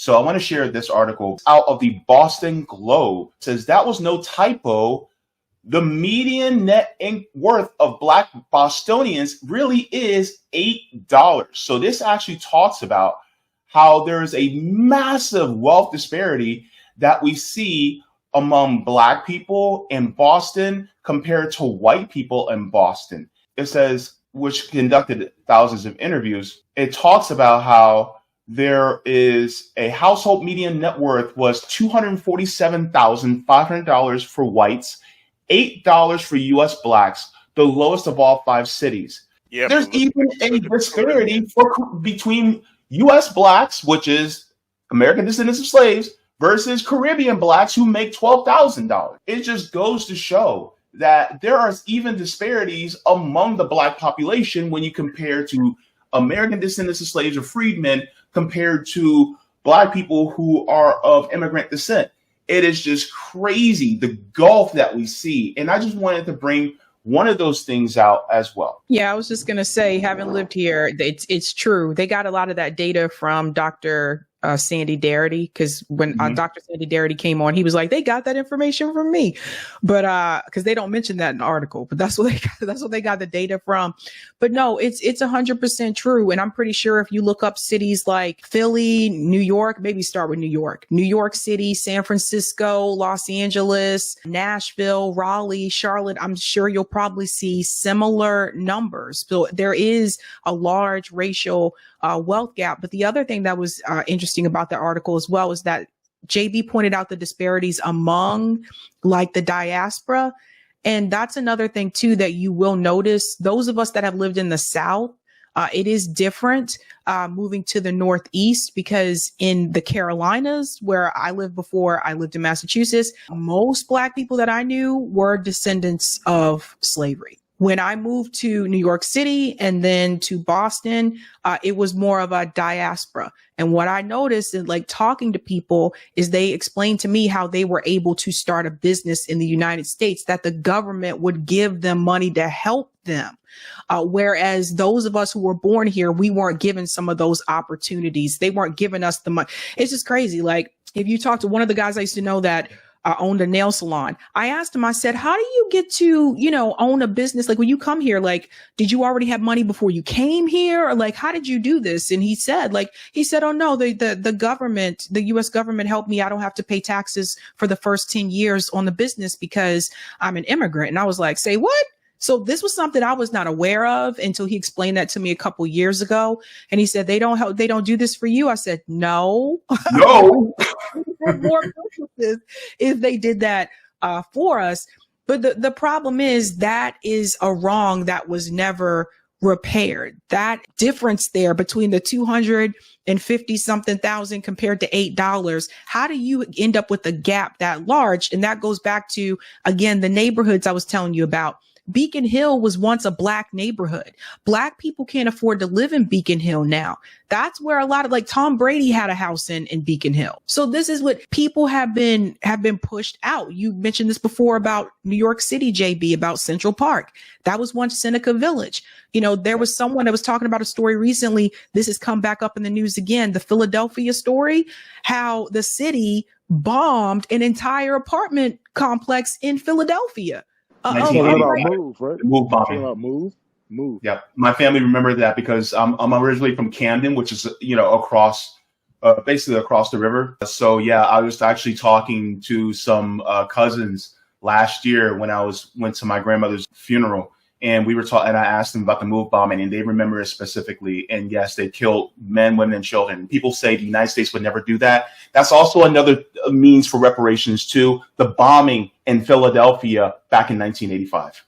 So I want to share this article out of the Boston Globe. It says that was no typo. The median net worth of Black Bostonians really is $8. So this actually talks about how there is a massive wealth disparity that we see among Black people in Boston compared to white people in Boston. It says, which conducted thousands of interviews, it talks about how there is a household median net worth was $247,500 for whites, $8 for U.S. Blacks, the lowest of all 5 cities. Yeah, there's even a disparity between U.S. Blacks, which is American descendants of slaves, versus Caribbean Blacks who make $12,000. It just goes to show that there are even disparities among the Black population when you compare to American descendants of slaves or freedmen compared to Black people who are of immigrant descent. It is just crazy, the gulf that we see. And I just wanted to bring one of those things out as well. Yeah, I was just going to say, having lived here, it's true. They got a lot of that data from Dr. Sandy Darity, because when Dr. Sandy Darity came on, he was like, they got that information from me, but because they don't mention that in the article, but that's what they got the data from. But no, it's 100% true, and I'm pretty sure if you look up cities like Philly, New York, maybe start with New York City, San Francisco, Los Angeles, Nashville, Raleigh, Charlotte, I'm sure you'll probably see similar numbers. So there is a large racial wealth gap. But the other thing that was interesting about the article as well is that JB pointed out the disparities among like the diaspora. And that's another thing too, that you will notice. Those of us that have lived in the South, it is different moving to the Northeast, because in the Carolinas, where I lived before I lived in Massachusetts, most Black people that I knew were descendants of slavery. When I moved to New York City and then to Boston, it was more of a diaspora. And what I noticed in like talking to people is they explained to me how they were able to start a business in the United States, that the government would give them money to help them. Whereas those of us who were born here, we weren't given some of those opportunities. They weren't giving us the money. It's just crazy. Like if you talk to one of the guys I used to know that owned a nail salon. I asked him, I said, how do you get to, own a business? Like when you come here, like, did you already have money before you came here? Or like, how did you do this? And he said, oh no, the government, the US government helped me. I don't have to pay taxes for the first 10 years on the business because I'm an immigrant. And I was like, say what? So this was something I was not aware of until he explained that to me a couple years ago. And he said, they don't do this for you. I said, no. More businesses if they did that for us. But the problem is that is a wrong that was never repaired. That difference there between the 250 something thousand compared to $8. How do you end up with a gap that large? And that goes back to, again, the neighborhoods I was telling you about. Beacon Hill was once a Black neighborhood. Black people can't afford to live in Beacon Hill now. That's where a lot of, like, Tom Brady had a house in Beacon Hill. So this is what people have been pushed out. You mentioned this before about New York City, JB, about Central Park. That was once Seneca Village. There was someone that was talking about a story recently. This has come back up in the news again. The Philadelphia story, how the city bombed an entire apartment complex in Philadelphia. Talking about Move, right? Move bombing. Talking about Move. Yeah, my family remembered that because I'm originally from Camden, which is across, basically across the river. So yeah, I was actually talking to some cousins last year when I went to my grandmother's funeral, and we were talking, and I asked them about the Move bombing, and they remember it specifically. And yes, they killed men, women, and children. People say the United States would never do that. That's also another means for reparations too. The bombing in Philadelphia back in 1985.